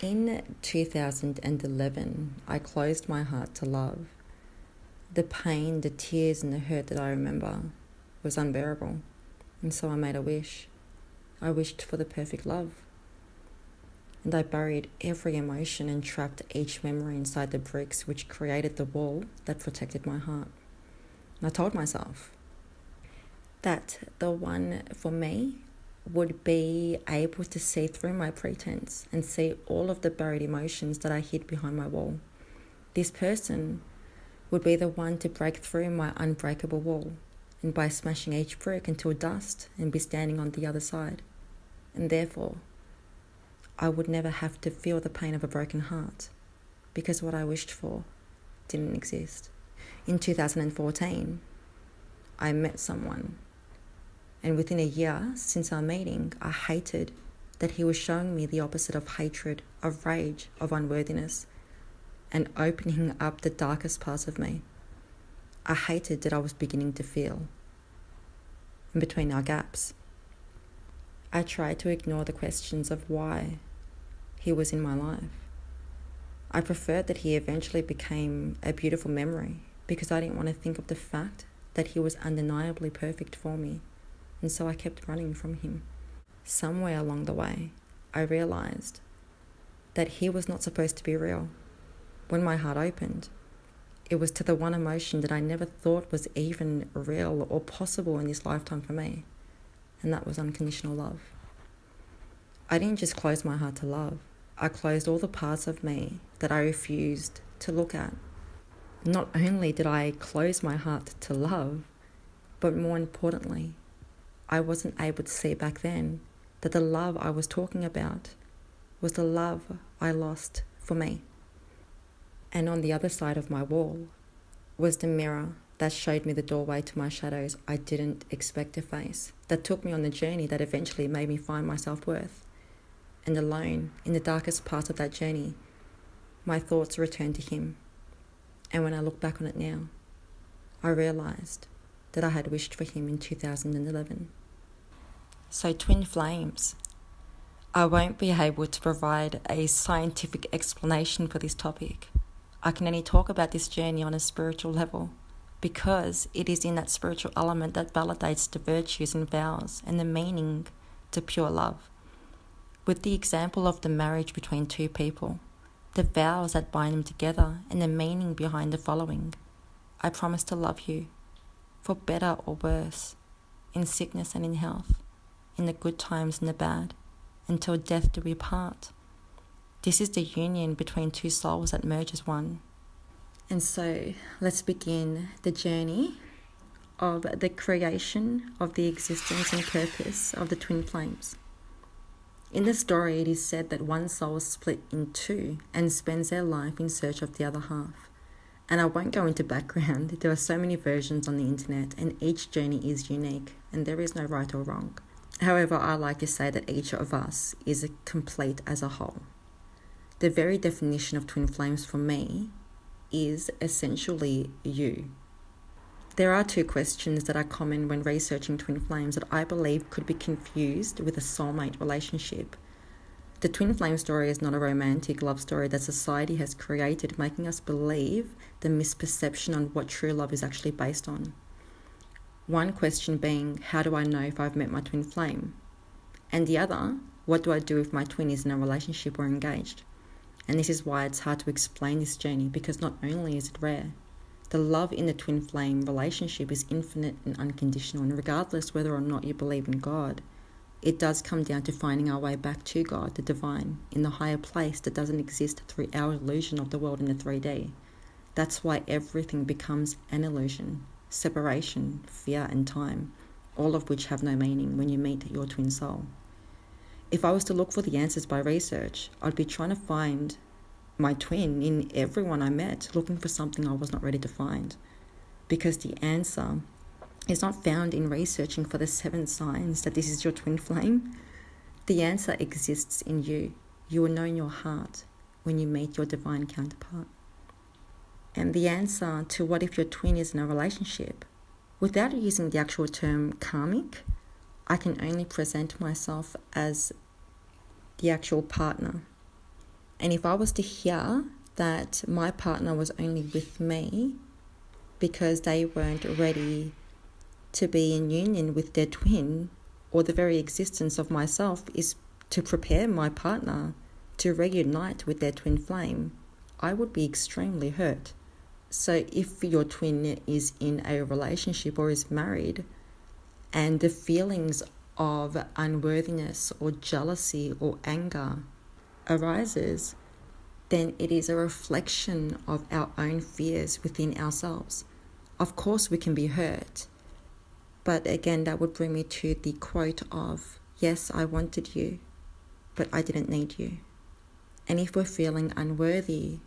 In 2011, I closed my heart to love. The pain, the tears, and the hurt that I remember was unbearable, and so I made a wish. I wished for the perfect love. And I buried every emotion and trapped each memory inside the bricks which created the wall that protected my heart. And I told myself that the one for me would be able to see through my pretense and see all of the buried emotions that I hid behind my wall. This person would be the one to break through my unbreakable wall, and by smashing each brick until dust and be standing on the other side. And therefore, I would never have to feel the pain of a broken heart, because what I wished for didn't exist. In 2014, I met someone, and within a year since our meeting, I hated that he was showing me the opposite of hatred, of rage, of unworthiness, and opening up the darkest parts of me. I hated that I was beginning to feel in between our gaps. I tried to ignore the questions of why he was in my life. I preferred that he eventually became a beautiful memory because I didn't want to think of the fact that he was undeniably perfect for me, and so I kept running from him. Somewhere along the way, I realized that he was not supposed to be real. When my heart opened, it was to the one emotion that I never thought was even real or possible in this lifetime for me, and that was unconditional love. I didn't just close my heart to love, I closed all the parts of me that I refused to look at. Not only did I close my heart to love, but more importantly, I wasn't able to see back then that the love I was talking about was the love I lost for me. And on the other side of my wall was the mirror that showed me the doorway to my shadows I didn't expect to face, that took me on the journey that eventually made me find my self-worth. And alone, in the darkest parts of that journey, my thoughts returned to him. And when I look back on it now, I realized that I had wished for him in 2011. So Twinflames, I won't be able to provide a scientific explanation for this topic. I can only talk about this journey on a spiritual level because it is in that spiritual element that validates the virtues and vows and the meaning to pure love. With the example of the marriage between two people, the vows that bind them together and the meaning behind the following. I promise to love you, for better or worse, in sickness and in health, in the good times and the bad, until death do we part. This is the union between two souls that merge as one. And so let's begin the journey of the creation of the existence and purpose of the twin flames. In the story, it is said that one soul is split in two and spends their life in search of the other half. And I won't go into background. There are so many versions on the internet, and each journey is unique, and there is no right or wrong. However, I like to say that each of us is complete as a whole. The very definition of twin flames for me is essentially you. There are two questions that are common when researching twin flames that I believe could be confused with a soulmate relationship. The twin flame story is not a romantic love story that society has created, making us believe the misperception on what true love is actually based on. One question being, how do I know if I've met my twin flame? And the other, what do I do if my twin is in a relationship or engaged? And this is why it's hard to explain this journey, because not only is it rare, the love in the twin flame relationship is infinite and unconditional, and regardless whether or not you believe in God, it does come down to finding our way back to God, the divine, in the higher place that doesn't exist through our illusion of the world in the 3D. That's why everything becomes an illusion, separation, fear and time, all of which have no meaning when you meet your twin soul. If I was to look for the answers by research, I'd be trying to find my twin in everyone I met, looking for something I was not ready to find. Because the answer is not found in researching for the 7 signs that this is your twin flame. The answer exists in you. You will know in your heart when you meet your divine counterpart. And the answer to what if your twin is in a relationship, without using the actual term karmic, I can only present myself as the actual partner. And if I was to hear that my partner was only with me because they weren't ready to be in union with their twin, or the very existence of myself is to prepare my partner to reunite with their twin flame, I would be extremely hurt. So if your twin is in a relationship or is married, and the feelings of unworthiness or jealousy or anger arises, then it is a reflection of our own fears within ourselves. Of course we can be hurt, but again, that would bring me to the quote of, yes, I wanted you, but I didn't need you. And if we're feeling unworthy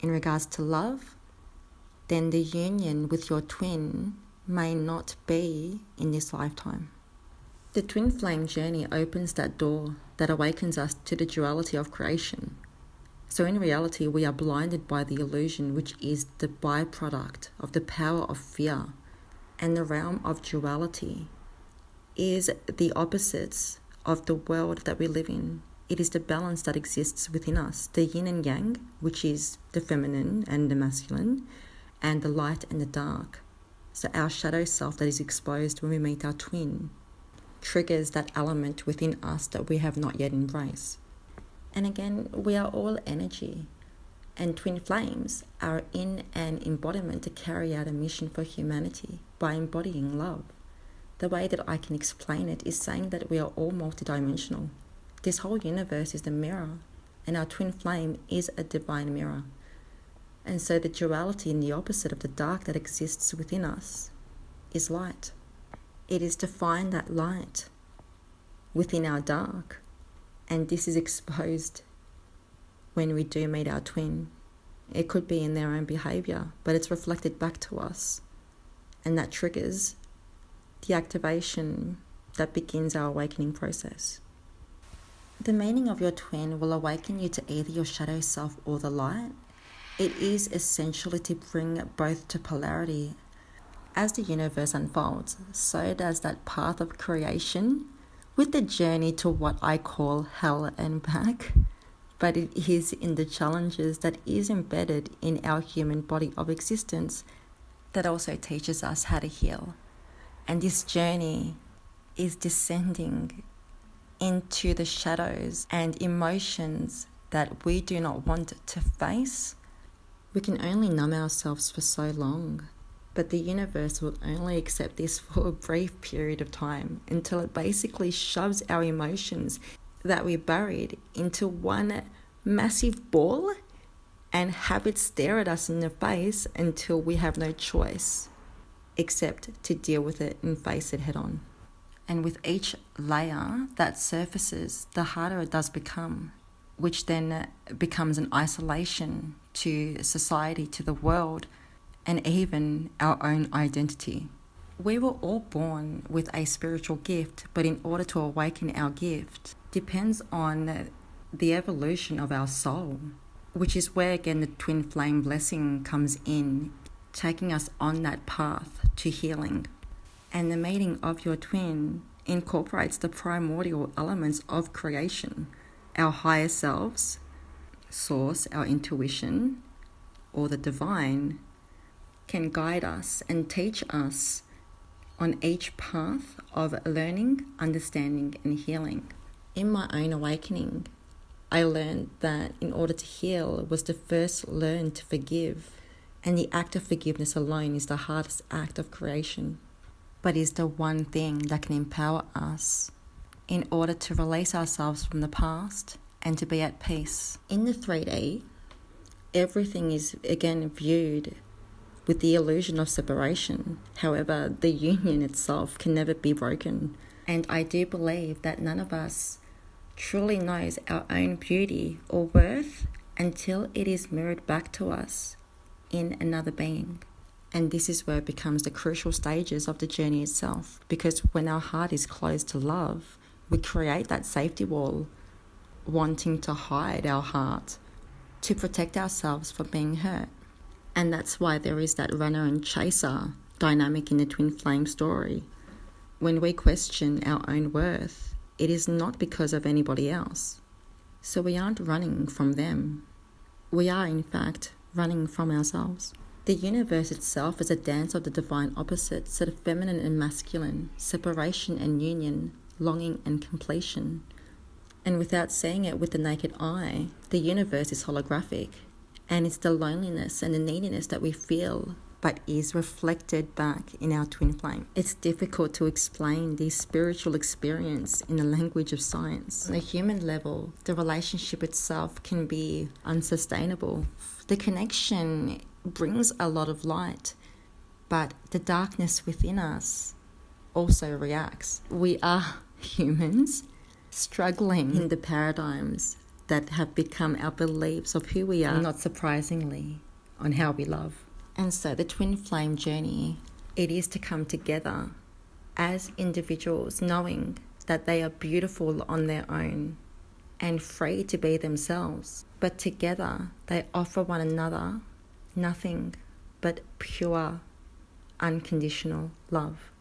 in regards to love, then the union with your twin may not be in this lifetime. The twin flame journey opens that door that awakens us to the duality of creation. So in reality, we are blinded by the illusion, which is the byproduct of the power of fear. And the realm of duality is the opposites of the world that we live in. It is the balance that exists within us, the yin and yang, which is the feminine and the masculine, and the light and the dark. So our shadow self that is exposed when we meet our twin triggers that element within us that we have not yet embraced. And again, we are all energy, and twin flames are in an embodiment to carry out a mission for humanity by embodying love. The way that I can explain it is saying that we are all multidimensional. This whole universe is the mirror, and our twin flame is a divine mirror. And so the duality and the opposite of the dark that exists within us is light. It is to find that light within our dark. And this is exposed when we do meet our twin. It could be in their own behavior, but it's reflected back to us. And that triggers the activation that begins our awakening process. The meaning of your twin will awaken you to either your shadow self or the light. It is essentially to bring both to polarity. As the universe unfolds, so does that path of creation, with the journey to what I call hell and back, but it is in the challenges that is embedded in our human body of existence that also teaches us how to heal. And this journey is descending into the shadows and emotions that we do not want to face. We can only numb ourselves for so long. But the universe will only accept this for a brief period of time until it basically shoves our emotions that we buried into one massive ball and have it stare at us in the face until we have no choice except to deal with it and face it head on. And with each layer that surfaces, the harder it does become, which then becomes an isolation to society, to the world, and even our own identity. We were all born with a spiritual gift, but in order to awaken our gift depends on the evolution of our soul, which is where again the twin flame blessing comes in, taking us on that path to healing. And the meeting of your twin incorporates the primordial elements of creation, our higher selves, source, our intuition, or the divine, can guide us and teach us on each path of learning, understanding, and healing. In my own awakening, I learned that in order to heal was to first learn to forgive. And the act of forgiveness alone is the hardest act of creation, but is the one thing that can empower us in order to release ourselves from the past and to be at peace. In the 3D, everything is again viewed with the illusion of separation. However, the union itself can never be broken. And I do believe that none of us truly knows our own beauty or worth until it is mirrored back to us in another being. And this is where it becomes the crucial stages of the journey itself, because when our heart is closed to love, we create that safety wall, wanting to hide our heart to protect ourselves from being hurt. And that's why there is that runner and chaser dynamic in the twin flame story. When we question our own worth, it is not because of anybody else. So we aren't running from them. We are, in fact, running from ourselves. The universe itself is a dance of the divine opposites, sort of feminine and masculine, separation and union, longing and completion. And without seeing it with the naked eye, the universe is holographic, and it's the loneliness and the neediness that we feel but is reflected back in our twin flame. It's difficult to explain this spiritual experience in the language of science. On a human level, the relationship itself can be unsustainable. The connection brings a lot of light, but the darkness within us also reacts. We are humans struggling in the paradigms that have become our beliefs of who we are, and not surprisingly, on how we love. And so the twin flame journey, it is to come together as individuals, knowing that they are beautiful on their own and free to be themselves. But together they offer one another nothing but pure, unconditional love.